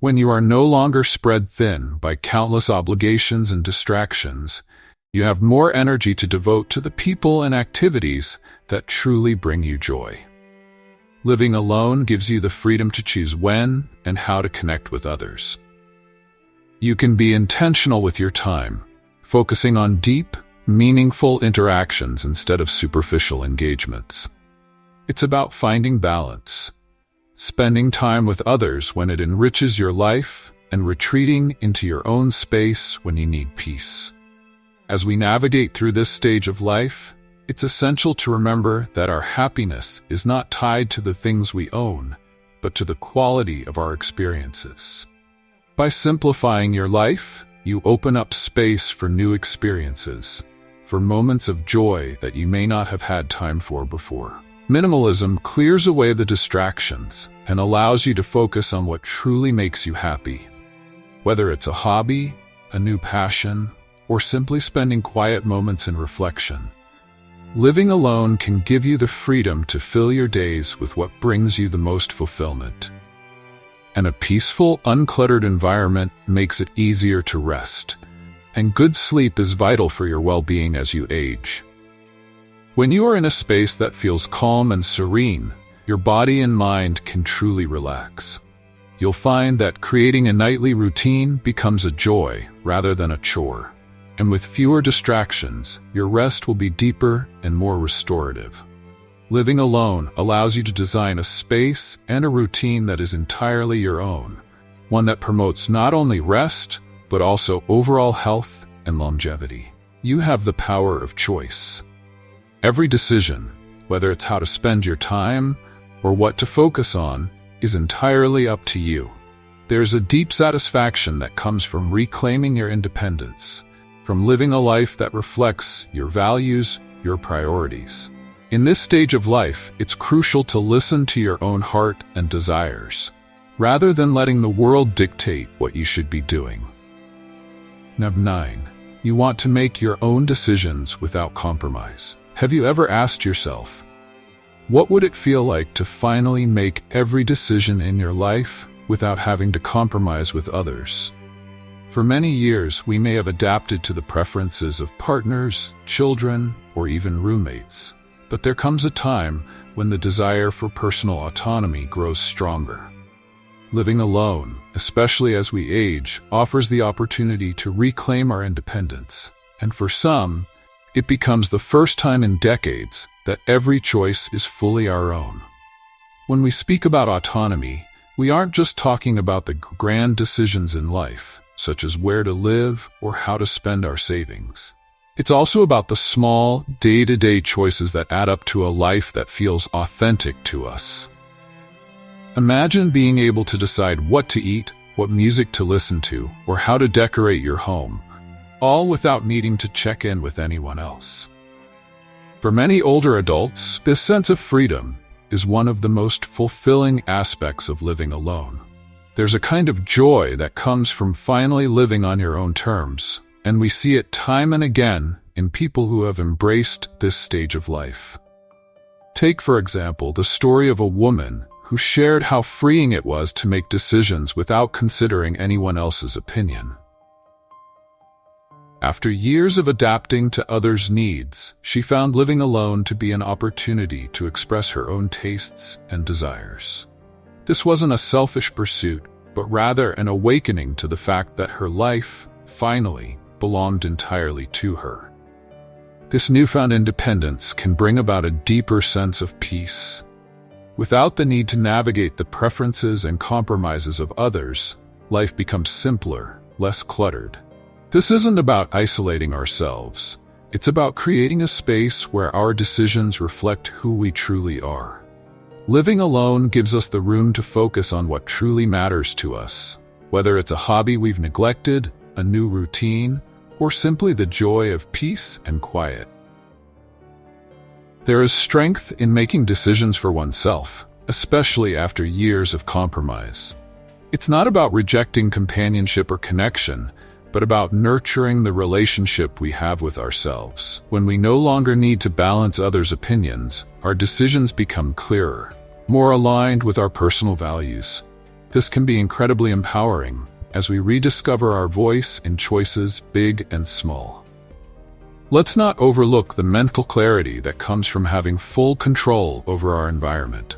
When you are no longer spread thin by countless obligations and distractions, you have more energy to devote to the people and activities that truly bring you joy. Living alone gives you the freedom to choose when and how to connect with others. You can be intentional with your time, focusing on deep, meaningful interactions instead of superficial engagements. It's about finding balance, spending time with others when it enriches your life, and retreating into your own space when you need peace. As we navigate through this stage of life, it's essential to remember that our happiness is not tied to the things we own, but to the quality of our experiences. By simplifying your life, you open up space for new experiences, for moments of joy that you may not have had time for before. Minimalism clears away the distractions and allows you to focus on what truly makes you happy. Whether it's a hobby, a new passion, or simply spending quiet moments in reflection, living alone can give you the freedom to fill your days with what brings you the most fulfillment. And a peaceful, uncluttered environment makes it easier to rest, and good sleep is vital for your well-being as you age. When you are in a space that feels calm and serene, your body and mind can truly relax. You'll find that creating a nightly routine becomes a joy rather than a chore. And with fewer distractions, your rest will be deeper and more restorative. Living alone allows you to design a space and a routine that is entirely your own, one that promotes not only rest, but also overall health and longevity. You have the power of choice. Every decision, whether it's how to spend your time or what to focus on, is entirely up to you. There's a deep satisfaction that comes from reclaiming your independence, from living a life that reflects your values, your priorities. In this stage of life, it's crucial to listen to your own heart and desires, rather than letting the world dictate what you should be doing. Number 9. You want to make your own decisions without compromise. Have you ever asked yourself, what would it feel like to finally make every decision in your life without having to compromise with others? For many years, we may have adapted to the preferences of partners, children, or even roommates. But there comes a time when the desire for personal autonomy grows stronger. Living alone, especially as we age, offers the opportunity to reclaim our independence. And for some, it becomes the first time in decades that every choice is fully our own. When we speak about autonomy, we aren't just talking about the grand decisions in life, such as where to live or how to spend our savings. It's also about the small, day-to-day choices that add up to a life that feels authentic to us. Imagine being able to decide what to eat, what music to listen to, or how to decorate your home, all without needing to check in with anyone else. For many older adults, this sense of freedom is one of the most fulfilling aspects of living alone. There's a kind of joy that comes from finally living on your own terms, and we see it time and again in people who have embraced this stage of life. Take, for example, the story of a woman who shared how freeing it was to make decisions without considering anyone else's opinion. After years of adapting to others' needs, she found living alone to be an opportunity to express her own tastes and desires. This wasn't a selfish pursuit, but rather an awakening to the fact that her life, finally, belonged entirely to her. This newfound independence can bring about a deeper sense of peace. Without the need to navigate the preferences and compromises of others, life becomes simpler, less cluttered. This isn't about isolating ourselves. It's about creating a space where our decisions reflect who we truly are. Living alone gives us the room to focus on what truly matters to us, whether it's a hobby we've neglected, a new routine, or simply the joy of peace and quiet. There is strength in making decisions for oneself, especially after years of compromise. It's not about rejecting companionship or connection, but about nurturing the relationship we have with ourselves. When we no longer need to balance others' opinions, our decisions become clearer, more aligned with our personal values. This can be incredibly empowering as we rediscover our voice in choices big and small. Let's not overlook the mental clarity that comes from having full control over our environment.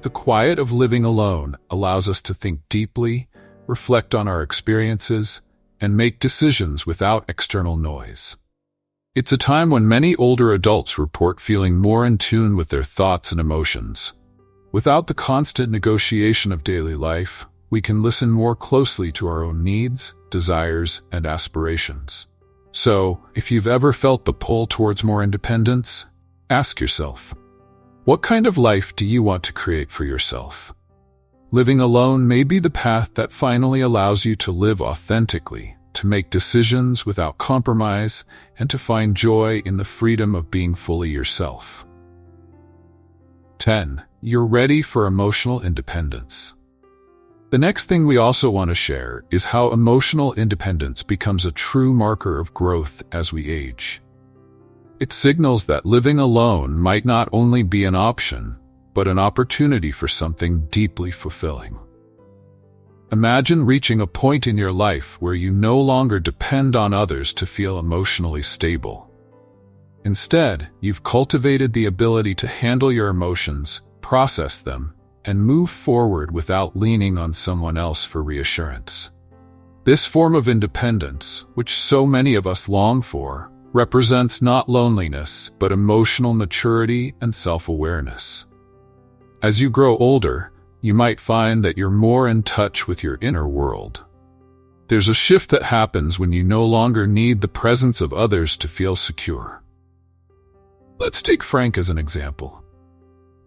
The quiet of living alone allows us to think deeply, reflect on our experiences, and make decisions without external noise. It's a time when many older adults report feeling more in tune with their thoughts and emotions. Without the constant negotiation of daily life, we can listen more closely to our own needs, desires, and aspirations. So, if you've ever felt the pull towards more independence, ask yourself, what kind of life do you want to create for yourself? Living alone may be the path that finally allows you to live authentically, to make decisions without compromise, and to find joy in the freedom of being fully yourself. 10. You're ready for emotional independence. The next thing we also want to share is how emotional independence becomes a true marker of growth as we age. It signals that living alone might not only be an option, but an opportunity for something deeply fulfilling. Imagine reaching a point in your life where you no longer depend on others to feel emotionally stable. Instead, you've cultivated the ability to handle your emotions, process them, and move forward without leaning on someone else for reassurance. This form of independence, which so many of us long for, represents not loneliness, but emotional maturity and self-awareness. As you grow older, you might find that you're more in touch with your inner world. There's a shift that happens when you no longer need the presence of others to feel secure. Let's take Frank as an example.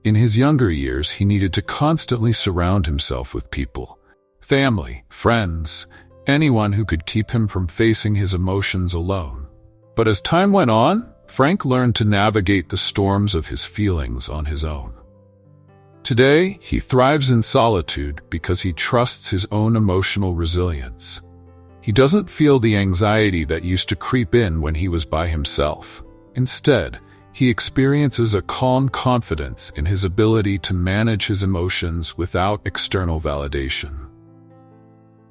In his younger years, he needed to constantly surround himself with people, family, friends, anyone who could keep him from facing his emotions alone. But as time went on, Frank learned to navigate the storms of his feelings on his own. Today, he thrives in solitude because he trusts his own emotional resilience. He doesn't feel the anxiety that used to creep in when he was by himself. Instead, he experiences a calm confidence in his ability to manage his emotions without external validation.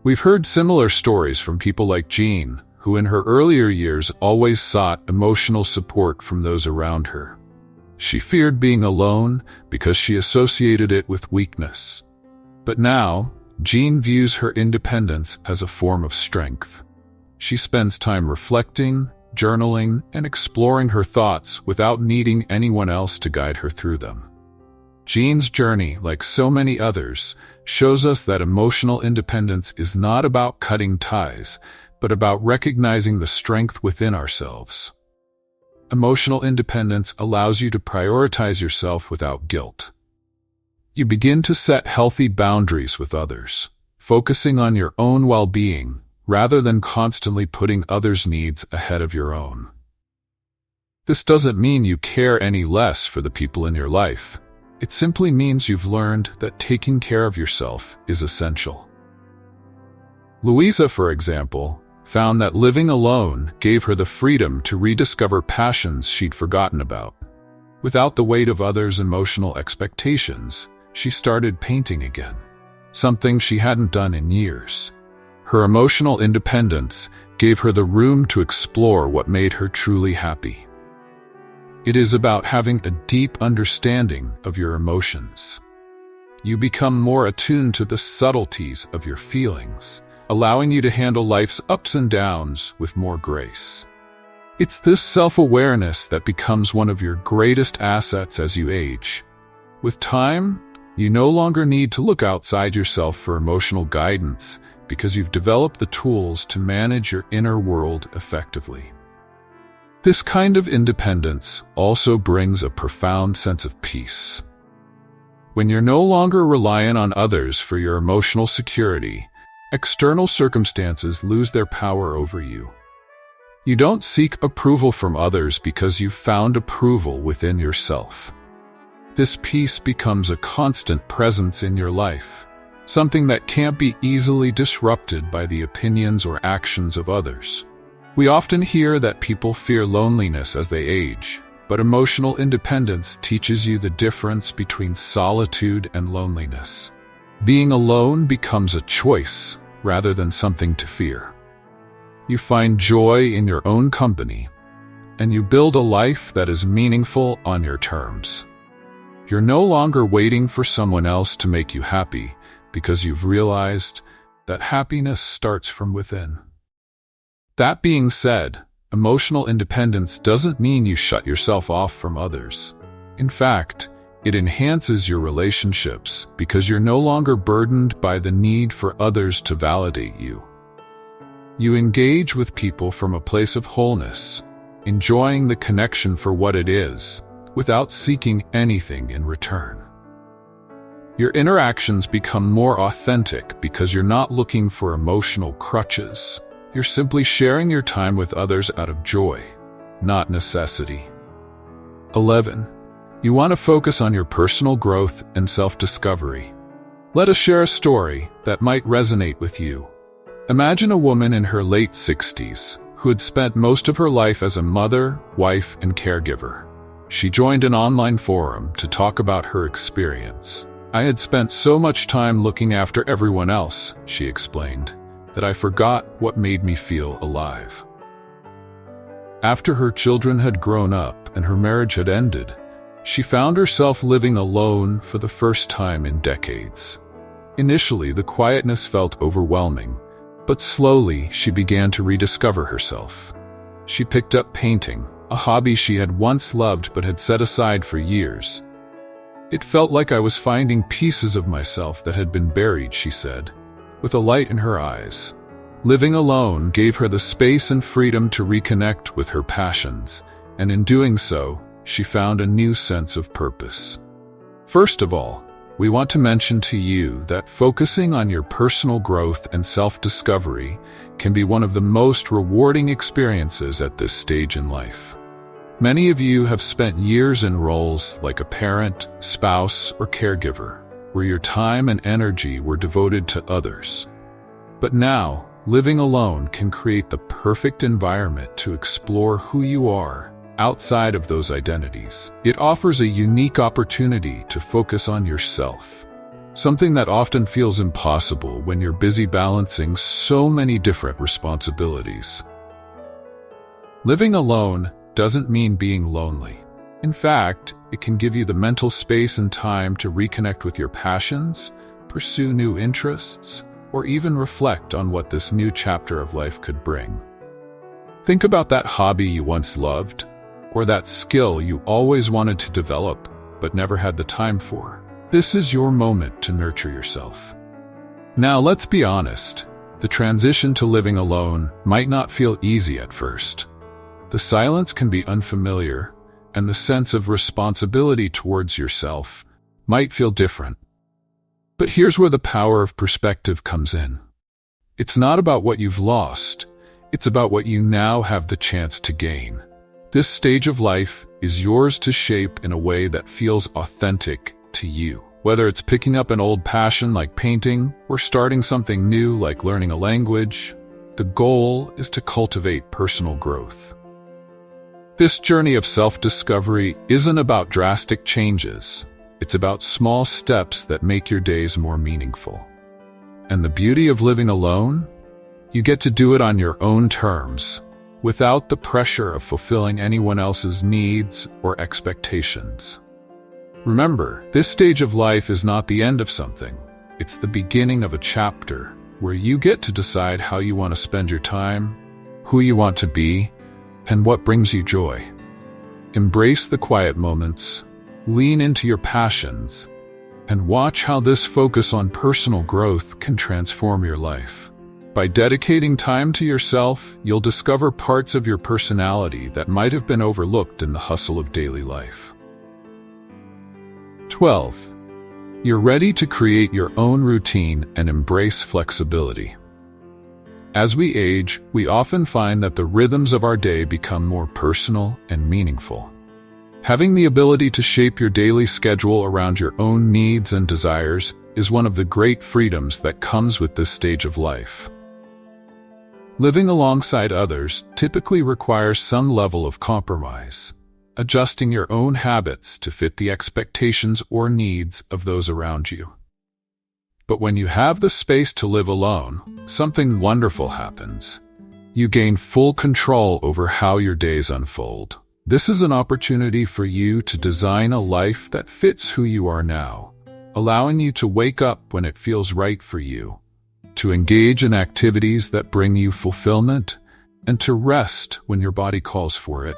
We've heard similar stories from people like Jean, who in her earlier years always sought emotional support from those around her. She feared being alone because she associated it with weakness. But now, Jean views her independence as a form of strength. She spends time reflecting, journaling, and exploring her thoughts without needing anyone else to guide her through them. Jean's journey, like so many others, shows us that emotional independence is not about cutting ties, but about recognizing the strength within ourselves. Emotional independence allows you to prioritize yourself without guilt. You begin to set healthy boundaries with others, focusing on your own well-being, rather than constantly putting others' needs ahead of your own. This doesn't mean you care any less for the people in your life. It simply means you've learned that taking care of yourself is essential. Louisa, for example, found that living alone gave her the freedom to rediscover passions she'd forgotten about. Without the weight of others' emotional expectations, she started painting again, something she hadn't done in years. Her emotional independence gave her the room to explore what made her truly happy. It is about having a deep understanding of your emotions. You become more attuned to the subtleties of your feelings, allowing you to handle life's ups and downs with more grace. It's this self-awareness that becomes one of your greatest assets as you age. With time, you no longer need to look outside yourself for emotional guidance, because you've developed the tools to manage your inner world effectively. This kind of independence also brings a profound sense of peace. When you're no longer reliant on others for your emotional security, external circumstances lose their power over you. You don't seek approval from others because you've found approval within yourself. This peace becomes a constant presence in your life, something that can't be easily disrupted by the opinions or actions of others. We often hear that people fear loneliness as they age, but emotional independence teaches you the difference between solitude and loneliness. Being alone becomes a choice rather than something to fear. You find joy in your own company, and you build a life that is meaningful on your terms. You're no longer waiting for someone else to make you happy, because you've realized that happiness starts from within. That being said, emotional independence doesn't mean you shut yourself off from others. In fact, it enhances your relationships because you're no longer burdened by the need for others to validate you. You engage with people from a place of wholeness, enjoying the connection for what it is, without seeking anything in return. Your interactions become more authentic because you're not looking for emotional crutches. You're simply sharing your time with others out of joy, not necessity. 11. You want to focus on your personal growth and self-discovery. Let us share a story that might resonate with you. Imagine a woman in her late 60s who had spent most of her life as a mother, wife, and caregiver. She joined an online forum to talk about her experience. I had spent so much time looking after everyone else, she explained, that I forgot what made me feel alive. After her children had grown up and her marriage had ended, she found herself living alone for the first time in decades. Initially, the quietness felt overwhelming, but slowly she began to rediscover herself. She picked up painting, a hobby she had once loved but had set aside for years. It felt like I was finding pieces of myself that had been buried, she said, with a light in her eyes. Living alone gave her the space and freedom to reconnect with her passions, and in doing so, she found a new sense of purpose. First of all, we want to mention to you that focusing on your personal growth and self-discovery can be one of the most rewarding experiences at this stage in life. Many of you have spent years in roles like a parent, spouse, or caregiver, where your time and energy were devoted to others. But now, living alone can create the perfect environment to explore who you are outside of those identities. It offers a unique opportunity to focus on yourself, something that often feels impossible when you're busy balancing so many different responsibilities. Living alone doesn't mean being lonely. In fact, it can give you the mental space and time to reconnect with your passions, pursue new interests, or even reflect on what this new chapter of life could bring. Think about that hobby you once loved, or that skill you always wanted to develop but never had the time for. This is your moment to nurture yourself. Now, let's be honest. The transition to living alone might not feel easy at first. The silence can be unfamiliar, and the sense of responsibility towards yourself might feel different. But here's where the power of perspective comes in. It's not about what you've lost, it's about what you now have the chance to gain. This stage of life is yours to shape in a way that feels authentic to you. Whether it's picking up an old passion like painting or starting something new like learning a language, the goal is to cultivate personal growth. This journey of self-discovery isn't about drastic changes. It's about small steps that make your days more meaningful. And the beauty of living alone? You get to do it on your own terms, without the pressure of fulfilling anyone else's needs or expectations. Remember, this stage of life is not the end of something. It's the beginning of a chapter where you get to decide how you want to spend your time, who you want to be, and what brings you joy. Embrace the quiet moments, lean into your passions, and watch how this focus on personal growth can transform your life. By dedicating time to yourself, you'll discover parts of your personality that might have been overlooked in the hustle of daily life. 12. You're ready to create your own routine and embrace flexibility. As we age, we often find that the rhythms of our day become more personal and meaningful. Having the ability to shape your daily schedule around your own needs and desires is one of the great freedoms that comes with this stage of life. Living alongside others typically requires some level of compromise, adjusting your own habits to fit the expectations or needs of those around you. But when you have the space to live alone, something wonderful happens. You gain full control over how your days unfold. This is an opportunity for you to design a life that fits who you are now, allowing you to wake up when it feels right for you, to engage in activities that bring you fulfillment, and to rest when your body calls for it.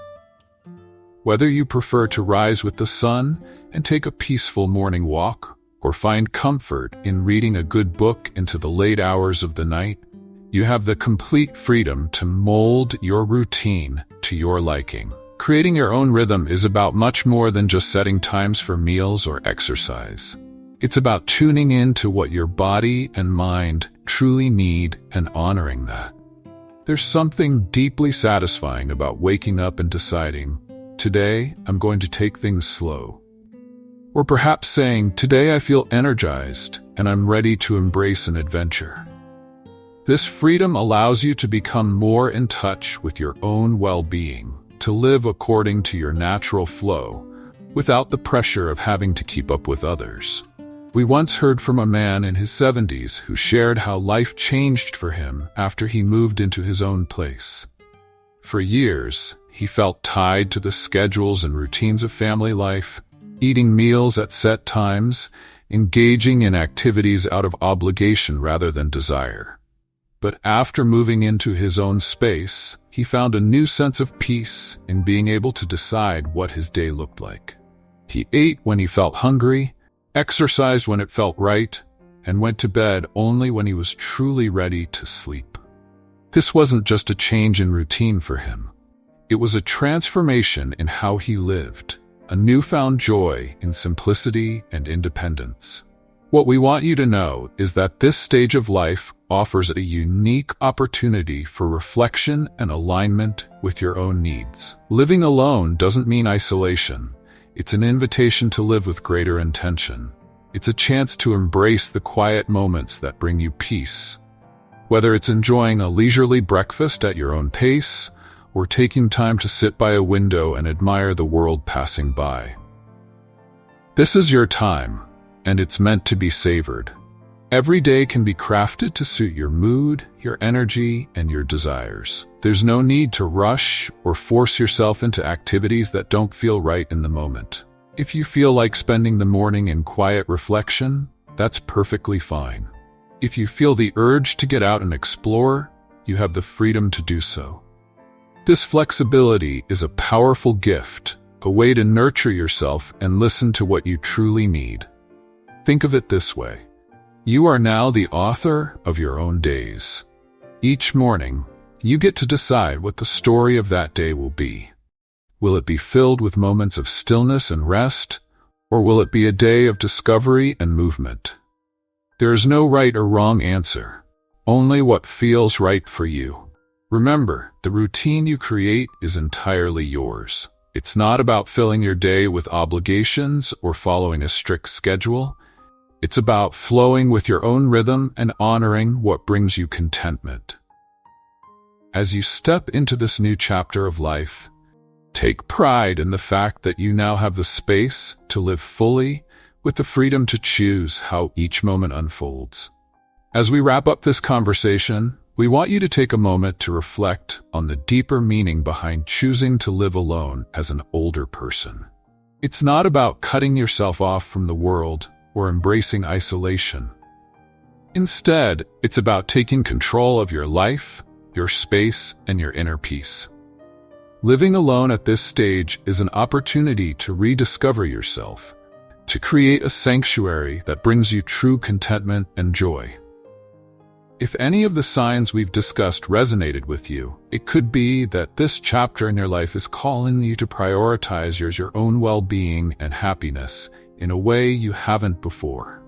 Whether you prefer to rise with the sun and take a peaceful morning walk, or find comfort in reading a good book into the late hours of the night, you have the complete freedom to mold your routine to your liking. Creating your own rhythm is about much more than just setting times for meals or exercise. It's about tuning in to what your body and mind truly need and honoring that. There's something deeply satisfying about waking up and deciding, today I'm going to take things slow. Or perhaps saying, today I feel energized and I'm ready to embrace an adventure. This freedom allows you to become more in touch with your own well-being, to live according to your natural flow, without the pressure of having to keep up with others. We once heard from a man in his 70s who shared how life changed for him after he moved into his own place. For years, he felt tied to the schedules and routines of family life, eating meals at set times, engaging in activities out of obligation rather than desire. But after moving into his own space, he found a new sense of peace in being able to decide what his day looked like. He ate when he felt hungry, exercised when it felt right, and went to bed only when he was truly ready to sleep. This wasn't just a change in routine for him. It was a transformation in how he lived, a newfound joy in simplicity and independence. What we want you to know is that this stage of life offers a unique opportunity for reflection and alignment with your own needs. Living alone doesn't mean isolation. It's an invitation to live with greater intention. It's a chance to embrace the quiet moments that bring you peace. Whether it's enjoying a leisurely breakfast at your own pace, or taking time to sit by a window and admire the world passing by. This is your time, and it's meant to be savored. Every day can be crafted to suit your mood, your energy, and your desires. There's no need to rush or force yourself into activities that don't feel right in the moment. If you feel like spending the morning in quiet reflection, that's perfectly fine. If you feel the urge to get out and explore, you have the freedom to do so. This flexibility is a powerful gift, a way to nurture yourself and listen to what you truly need. Think of it this way. You are now the author of your own days. Each morning, you get to decide what the story of that day will be. Will it be filled with moments of stillness and rest, or will it be a day of discovery and movement? There is no right or wrong answer, only what feels right for you. Remember, the routine you create is entirely yours. It's not about filling your day with obligations or following a strict schedule. It's about flowing with your own rhythm and honoring what brings you contentment. As you step into this new chapter of life, take pride in the fact that you now have the space to live fully with the freedom to choose how each moment unfolds. As we wrap up this conversation, we want you to take a moment to reflect on the deeper meaning behind choosing to live alone as an older person. It's not about cutting yourself off from the world or embracing isolation. Instead, it's about taking control of your life, your space, and your inner peace. Living alone at this stage is an opportunity to rediscover yourself, to create a sanctuary that brings you true contentment and joy. If any of the signs we've discussed resonated with you, it could be that this chapter in your life is calling you to prioritize your own well-being and happiness in a way you haven't before.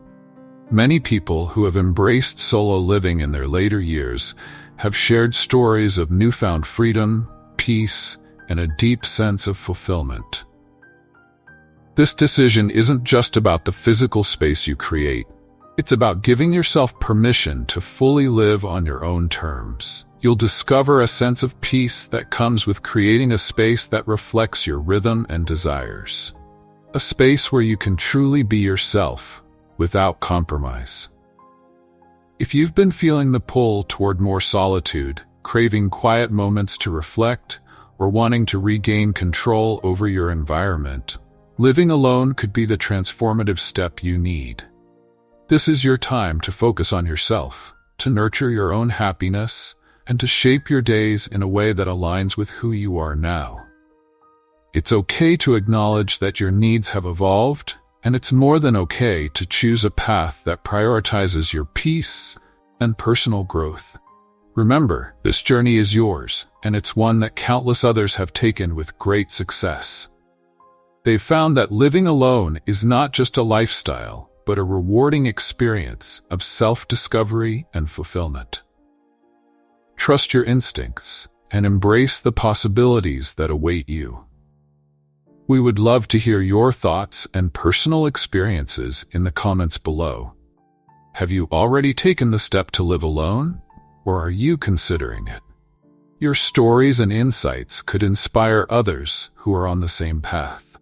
Many people who have embraced solo living in their later years have shared stories of newfound freedom, peace, and a deep sense of fulfillment. This decision isn't just about the physical space you create. It's about giving yourself permission to fully live on your own terms. You'll discover a sense of peace that comes with creating a space that reflects your rhythm and desires. A space where you can truly be yourself without compromise. If you've been feeling the pull toward more solitude, craving quiet moments to reflect, or wanting to regain control over your environment, living alone could be the transformative step you need. This is your time to focus on yourself, to nurture your own happiness, and to shape your days in a way that aligns with who you are now. It's okay to acknowledge that your needs have evolved, and it's more than okay to choose a path that prioritizes your peace and personal growth. Remember, this journey is yours, and it's one that countless others have taken with great success. They've found that living alone is not just a lifestyle, but a rewarding experience of self-discovery and fulfillment. Trust your instincts and embrace the possibilities that await you. We would love to hear your thoughts and personal experiences in the comments below. Have you already taken the step to live alone, or are you considering it? Your stories and insights could inspire others who are on the same path.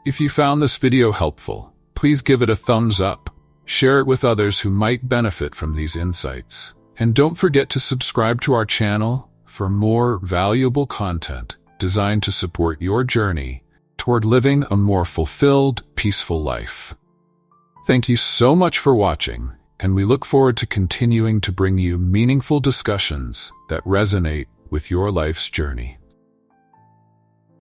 If you found this video helpful, please give it a thumbs up, share it with others who might benefit from these insights, and don't forget to subscribe to our channel for more valuable content designed to support your journey toward living a more fulfilled, peaceful life. Thank you so much for watching, and we look forward to continuing to bring you meaningful discussions that resonate with your life's journey.